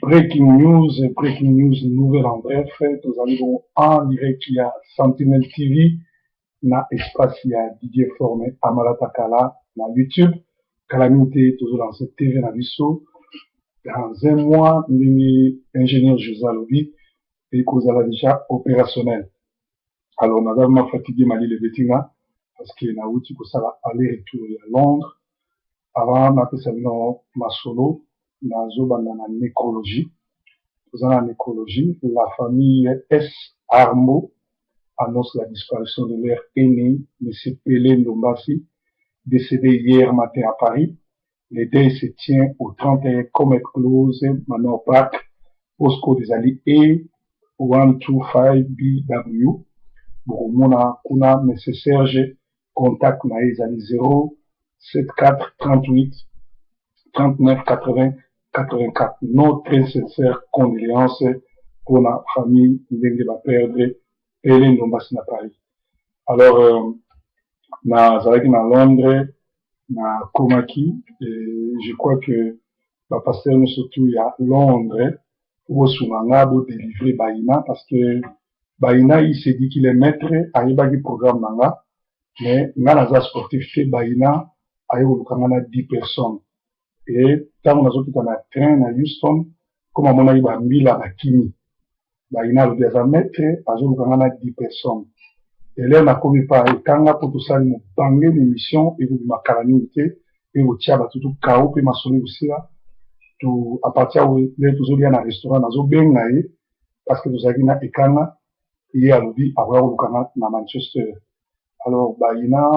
breaking news, nouvelle en bref. Nous arrivons en direct, il y a Sentinel TV, na espace, il y a Didier Formé, Amala Takala, na YouTube, Calamité, toujours dans cette TV, na Bisso. Dans un mois, l'ingénieur José Lobi, et qu'on a déjà opérationnel. Alors, on a vraiment fatigué Mali le Betinga, parce qu'il y a outil pour ça, aller-retour à Londres. Avant, on a fait ça dans ma solo, dans la nécrologie. Dans la nécrologie, la famille S. Armo annonce la disparition de leur aîné, M. Pelé Ndombasi, décédé hier matin à Paris. Le deuil se tient au 31 Comet Close, Manor Park, Postcode des Alliés et 125BW. Burumuna Kuna, M. Serge, contact Naïs Ali 0, 74 38 39 80 84. Nos très sincères condoléances pour la famille de va perdre Pelé Ndombasi à Paris. Alors, na Londres, na Komaki, et je crois que le pasteur nous surtout il y a Londres pour délivrer Baïna parce que Baïna il s'est dit qu'il est maître à y programme nanga mais dans la sportif Baïna a eu 10 personnes et tant on a autres dans la train à Houston comme on a eu 1000 à Kimi Baïna le déjà maître a eu 10 personnes et là on a commis par Kanga pour tout ça nous banger l'émission et vous ma calamité et au tiaba tout chaos et ma sonné aussi là tout à partir où les tous dans un restaurant dans un bengaï parce que nous avons na Ekanga et à l'obi avoir le canal na Manchester alors Baïna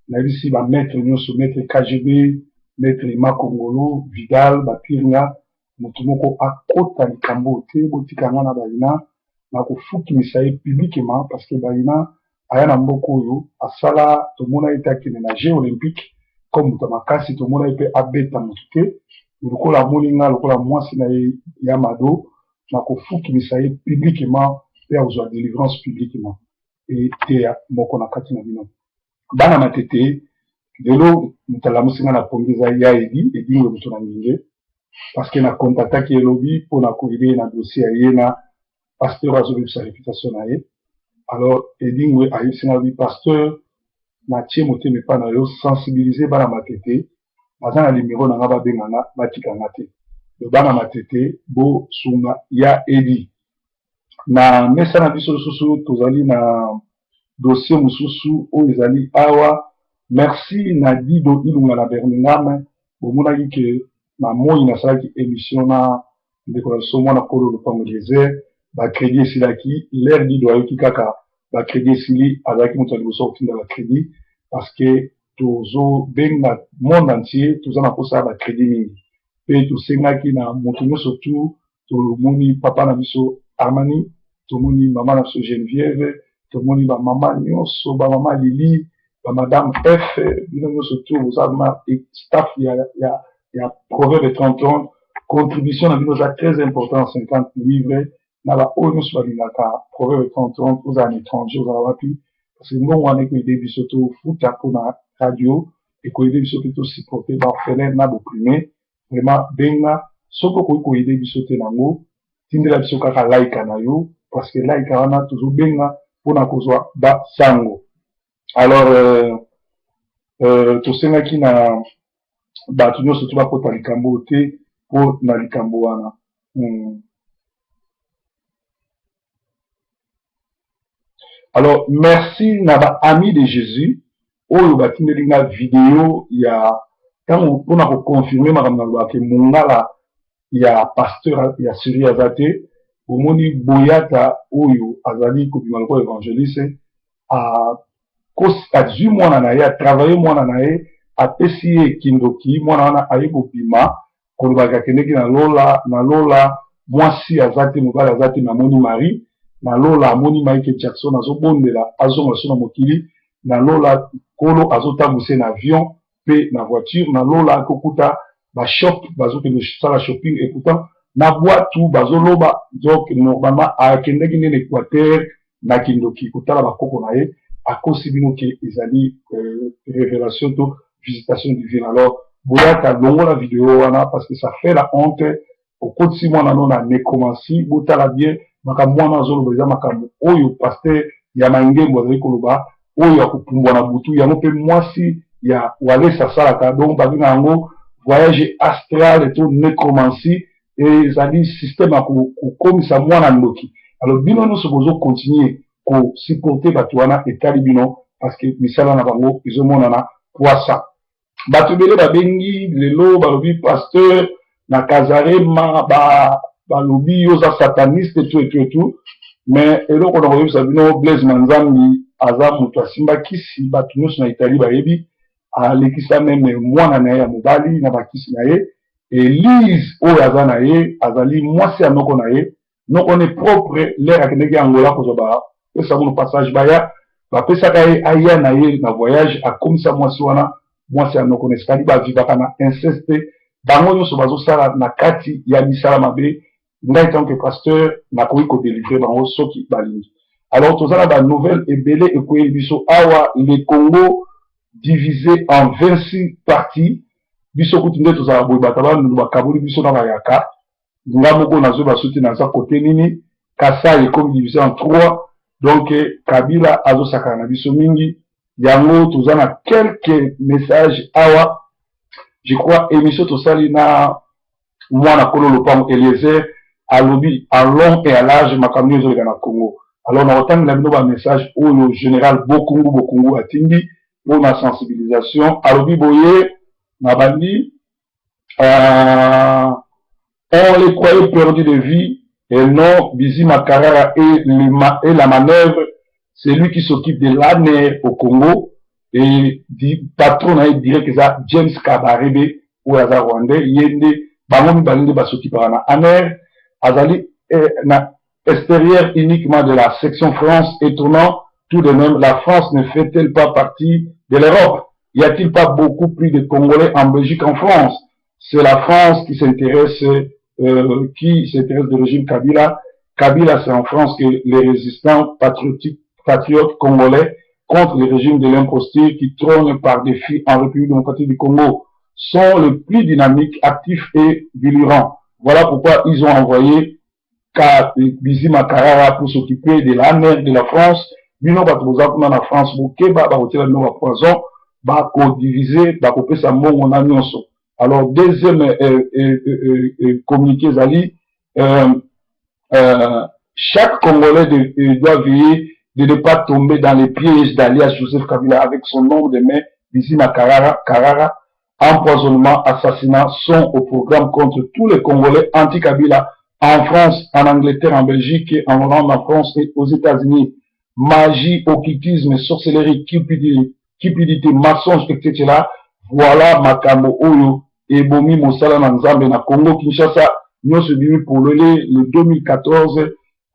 na ici va mettre nous sur mettre KGB mettre Makongolo Vidal Bapirna mutumoko akota likambo te botikanga na Baïna na kofuki misaye publiquement parce que Baïna aya na mboko yo asala to mona itaki na Jeux olympiques comme mutamakasi to mona ipe abeta mutute lokola moninga lokola mwasi na yamado na kofuki misaye publiquement et aux délivrance publiquement et te moko na kati na bino bana matete lelo mutalamusinga na pongeza ya edi ngo mutuna nginge parce que na contactaki elobi pour na koider na dossier yena pasteur azobi sa réputation na ye alors edi ngo ayisinga bi pasteur na tie moteme pa na yo sensibiliser bana matete baza na numéro na nga babenganga batikanga te le bana matete bo sunga ya edi na mesa na biso susu tozali na dossier mususu oyo ezali awa merci na Dido Ilunga na Birmingham bomonaki ke na moi nasalaki émission na ndeko na biso mwana kolo lopango désert bacrédit esilaki l'air Dido ayoki kaka bacrédit esili azalaki moto ya liboso kotinda bacrédit parce que tozobenga monde entier toza na posa ya bacrédit mingi mpe tosengaki na moto nyonso tu tomoni papa na biso Armani tomoni mama na biso Geneviève tomoni bamama nyonso bamama Lili bamadame F bino nyonso tu bozalama staff ya proverbe 30 contribution na bino eza très important 50 livres na baoyo nyonso balingaka proverbe 30 ozala na étranger ozala wapi parce que mbongo wana ekoyede biso tofuta mpona radio ekoyede biso mpe tosupporte baorphelin na boprime vraiment benga soki okoki koyede biso te nango tindela biso kaka laika na yo parce que laika wana tozobenga mpona kozwa basango alors tosengaki na bato nyonso to bakota likambo te mpo na likambo wana alors merci na baami de Jésus oyo batindeli nga video ya ntango mpona koconfirme makambo na lobake mongala ya pasteur ya Syrie aza te omoni boyata oyo azali kobima lokola évangéliste azwi mwana na ye atravaille mwana na ye apesi ye kindoki mwana wana aye kobima kolobaka akendeki na lola mwasi aza te mobali aza te namoni Marie na lola amoni Michael Jackson azobondela azonga so na mokili na lola kolo azotambwisa na avion mpe na voiture na lola akokuta bashop bazokende sala shopping et pourtant na bwatu bazoloba donc normalement akendeki nde na Équateur na kindoki kotala bakoko na ye akosi bino ke ezali révélation to visitation divine alors boyaka longo la vidéo wana parce que ça fait la honte au kotisi mwana no na nécromancie botala bien makambo wana azoloba eza makambo oyo pasteur ya mangembo azali koloba oyo ya kopumbwa na butu yango mpe mwasi ya Wallace asalaka donc babenga yango voyage astral to nécromancie ezali système ya kokomisa mwana ndoki. Alors bino nyonso bozokontinue kosupporte bato wana etali bino parce que misala na bango ezomonana poisa. Bato ebele babengi lelo balobi pasteur na Kazarema balobi oza sataniste tout mais eloko na koyebisa bino Blaise Manzambi aza moto asimba kisi bato nyonso na Italie bayebi alekisa meme mwana na ye ya mobali na bakisi na ye Elise oyo aza na ye azali mwasi ya noko na ye noko ne propre lere akendeki Angola kozwa bapesa mono passage baya bapesaka ye aya na ye na voyage akomisa mwasi wana mwasi ya noko na esikali bavivaka na inceste bango nyonso bazosala na kati ya misala mabe ngai tant que pasteur nakoki kodelivre bango soki balingi. Alors toza na banouvelle ebele ekoyeli biso awa le Congo divisé en 26 parties biso kutu nde tozala boye bato bandu bakaboli biso na bayaka nga moko nazwi basuti naza kote nini Kasai ekomi divisé en 3 donc Kabila azosakana na biso mingi yango toza na quelques messages awa je crois émission tosali na mwana kolo lopango Eliezer alobi à long et à large makambo ezoleka na Congo. Alors na otangela bino ba message oyo général Bokungu atindi pour la sensibilisation alobi boye nabandi on les croyait perdus de vie et non Bizima Karara et la manœuvre c'est lui qui s'occupe de l'ANR au Congo et du patron dirait que ça James Kabarebe ou Aza Rwandais yende bango mibali ba s'occupe na ANR azali na extérieur uniquement de la section France étonnant tout de même la France ne fait-elle pas partie de l'Europe? Y a-t-il pas beaucoup plus de Congolais en Belgique qu'en France? C'est la France qui s'intéresse du régime Kabila. Kabila, c'est en France que les résistants patriotes congolais contre le régime de l'imposture qui trône par défi en République démocratique du Congo sont le plus dynamiques, actifs et virulents. Voilà pourquoi ils ont envoyé Bizima Karara pour s'occuper de la mer de la France. Bino batoza kuna na France bokeba bakotela bino bapoison bakodiviser bakopesa mbongo na nyonso. Alors deuxième communiqué ezali chaque Congolais doit veiller de ne pas tomber dans les pièges d'alias Joseph Kabila avec son nombre de mains Bizima Karara empoisonnement, assassinat sont au programme contre tous les Congolais anti-Kabila en France, en Angleterre, en Belgique, en Hollande, en France et aux États-Unis. Magie, occultisme, sorcellerie, cupidité, mensonge, etc. Voilà makambo oyo ebomi mosala na nzambe na Congo Kinshasa nyonso bimi polele le 2014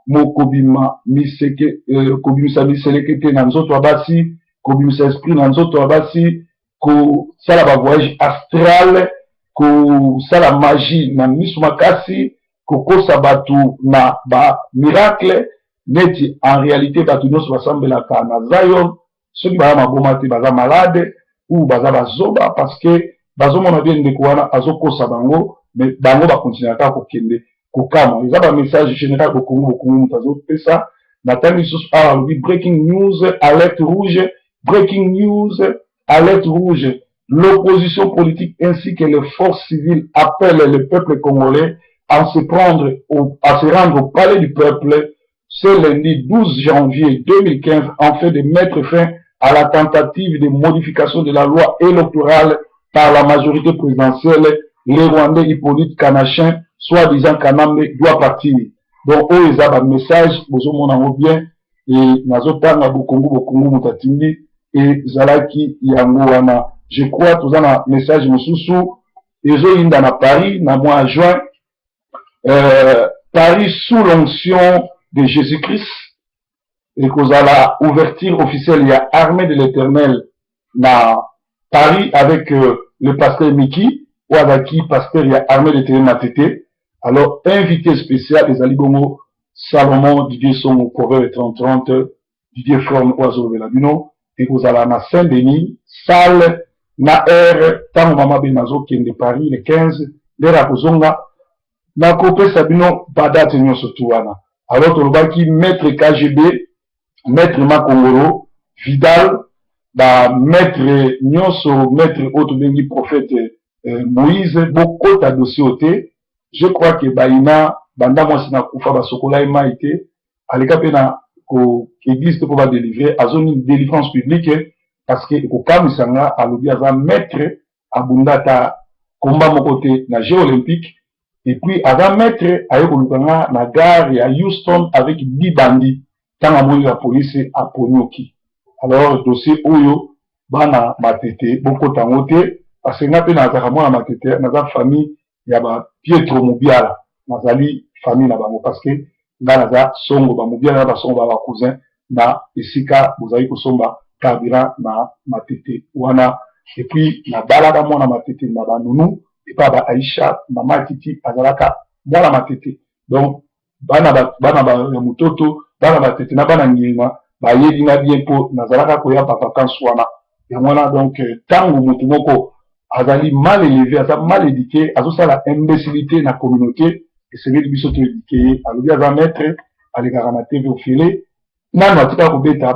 mokobima miseke kobimisa miselekete na nzoto abasi kobimisa esprit na nzoto abasi kosala ba voyage astral kosala magie na miso makasi kokosa batu na ba miracle neti en réalité batu nyonso basambelaka na Zion soki baza maboma te baza malade ou baza bazoba parce que bazomona bien ndeko wana azokosa bango mais bango bakontinuaka kokende kokama eza ba message général bokungu moto azopesa na tangi lisusu awa alobi breaking news alerte rouge breaking news alerte rouge l'opposition politique ainsi que les forces civiles appellent le peuple congolais à se rendre au palais du peuple ce lundi 12 janvier 2015 afin de mettre fin à la tentative de modification de la loi électorale par la majorité présidentielle. Les Rwandais Hippolyte Kanachin, soi-disant Kanambe, doit partir. Donc, eux, ils ont un message, vous bien, et Nazotanga Bokungu Mutatindi, et Zalaki Yangoana. Je crois que vous avez un message, Moussoussou, et ils ont dans Paris, dans le mois de juin, Paris sous l'onction de Jésus-Christ, et que vous avez l'ouverture officielle, il y a Armée de l'Éternel dans Paris avec le pasteur Miki, ou avec qui pasteur il y a Armée de l'Éternel Matete. Alors, invité spécial, les Aligomo, Salomon, Didier Somo, Proverbe 30-30, Didier From, Oiseau Velabino, et que vous avez la Saint-Denis, salle na air tango mama be nazokende Paris le 15 lera kozonga nakopesa bino badate nyonso tu wana. Alors tolobaki maître KGB, maître Makongolo, Vidal, maître nyonso, maître otobengi prophète Moïse, beaucoup ta dossier oté. Je crois que baina banda mwasi na kufa basokola emaite aleka pena ko église to va délivrer à zone délivrance publique parce que ko kamisanga alobi aza maître abundata combat mokote na jeux olympique et puis aza maître ayekolukanga na gare ya Houston avec 10 bandits tant à la police à Ponyoki. Alors dossier oyo bana matete beaucoup tangote parce que na pe na za mwana matete na za famille ya ba Pietro Mubiala nazali famille na bango parce que ngana za songo ba Mubiala ba songo ba cousin na esika bozali kosomba carburant na matete wana et puis na balaka mwana matete na banunu et pas ba Aïcha mama Titi azalaka mwana matete donc bana ba mutoto bana matete na bana ngima ba yedi na bien po nazalaka koya papa kanswana et voilà donc tango mutu moko azali mal élevé, azali mal éduqué, azali la imbécilité na communauté, et c'est lui qui s'est éduqué, alobi azali maître, alekaka na TV ofele, nanu atika kobeta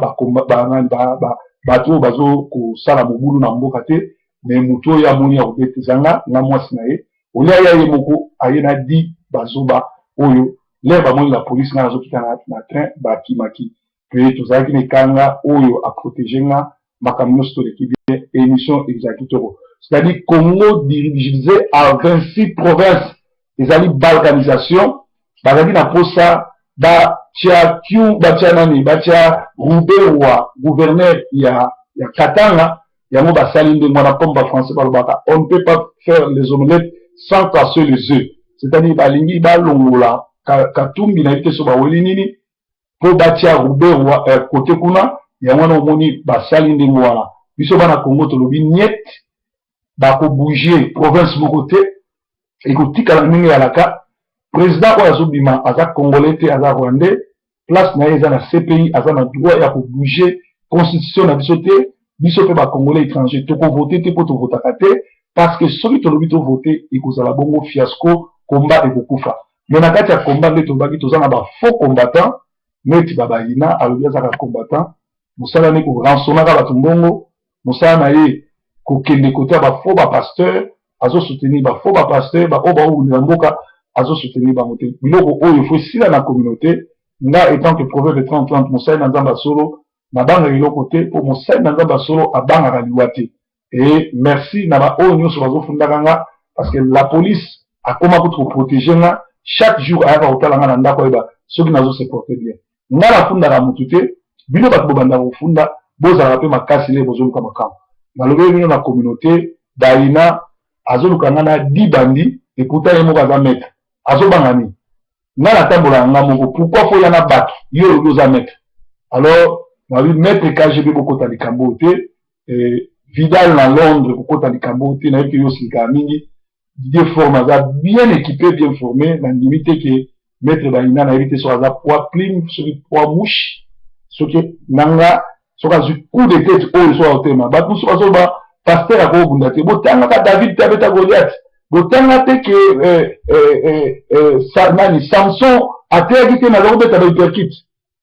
bato bazo kosala mobulu na mboka te, mais mutu oyo amoni ya kobeta ezanga na mwasi na ye, olia ya ye moko aye na di bazoba oyo, lere bamoni la police nga azokita na train bakimaki, pe tozalaki na ekanga oyo aprotege nga makambo nyonso toleki bien, émission ezalaki toko. C'est-à-dire Congo divisé à 26 provinces. Ils allaient balkanisation. Bazali na posa ba tia kiu ba tia nani ba tia Rubewa gouverneur ya Katanga ya mo basali nde mwana pomba français balobaka. On ne peut pas faire les omelettes sans casser les œufs. C'est-à-dire balingi ba longola katumbi na ite so ba weli nini po ba tia Rubewa côté kuna ya mwana omoni basali nde mwana. Biso bana Congo tolobi niet bako bouger province mokote ekotika la mingi ya laka président oyo azobima aza congolais te aza rwandais place na ye eza na CPI aza na droit ya ko bouger constitution na biso te biso pe ba congolais étranger toko voter te po to votaka te parce que soki tolobi to voter ekozala bongo fiasco combat ekokufa mais na kati ya combat nde tobaki toza na ba faux combattant neti babayina alobi azaka combattant mosala ne ko ransonnaka bato mbongo mosala na ye kokende côté ba faux ba pasteur azo soutenir ba faux ba pasteur ba oba ou na mboka azo soutenir ba moté biloko oyo faut sila na communauté nga étant que proverbe de 30 mosai na nzamba solo na banga biloko te pour mosai na nzamba solo abanga kaliwate et merci na ba oyo nyonso bazo fundaka nga parce que la police a comment pour protéger nga chaque jour ayaka kotala nga na ndako eba soki nazo se porter bien nga la funda la mutute bino bato bobanda kofunda bozala pe makasi le bozoluka makambo nalobi bino na communauté daina azolukanga na 10 bandi et pourtant yemo kaza maître azobangani nga na tambola nga moko pourquoi faut yana bato yo loza maître alors nabi maître KGB bokota likambo te Vidal na Londres bokota likambo te na yoki yo sika mingi des formes aza bien équipé bien formé na limite que maître daina na éviter so aza poids plume sur poids mouche ce que nanga soka zu coup de tête oyo so otema bato so bazoba pasteur ako bundate botanga ka David tabeta Goliath botanga te ke Sarnani Samson ateki te na lobeta ba hyperkit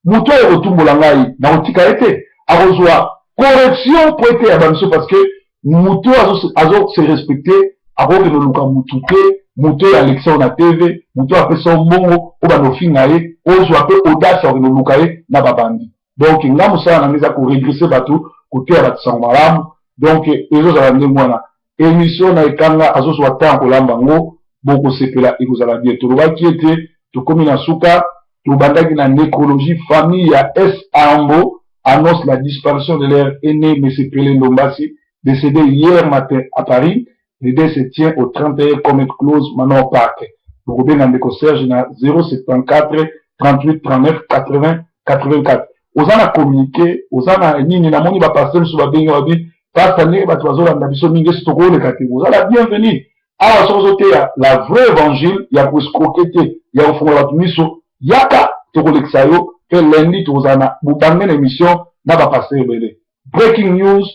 muto e otumbola ngai na otika ete akozwa correction pour ete ya bamiso parce que muto azo se respecter ako ke no luka mutu te muto ya Alexandre na TV muto apesa mbongo o banofinga ye ozwa pe audace ya no luka ye na babandi. Donc, nga musala na miza ko régresser batou côté ya batsango malamu donc ezo za ndenge mwana émission na ekanga azo so ata kolamba ngo boko sepela ekozala bien tolobaki ete tokomi na suka tobandaki na nécrologie famille ya S Ambo annonce la disparition de leur aîné M. Pelé Ndombasi décédé hier matin à Paris. Le décès se tient au 31 Comet Close Manor Park. Donc bien dans le Serge na 074 38 39 80 84. Ozana communiquer, ozana nini na moni ba pasteur so ba benga wabi, pasteur ne ba twazola na biso mingi stoko le kati. Ozala bienvenue. Awa sozote ya la vraie évangile ya ko escroquer ya ofongola tumiso yaka to kolekisa yo pe lundi tozana bu bangene émission na ba pasteur belé. Breaking news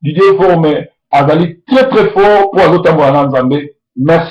Didier Formé azali très très fort pour azotambola na Nzambe. Merci.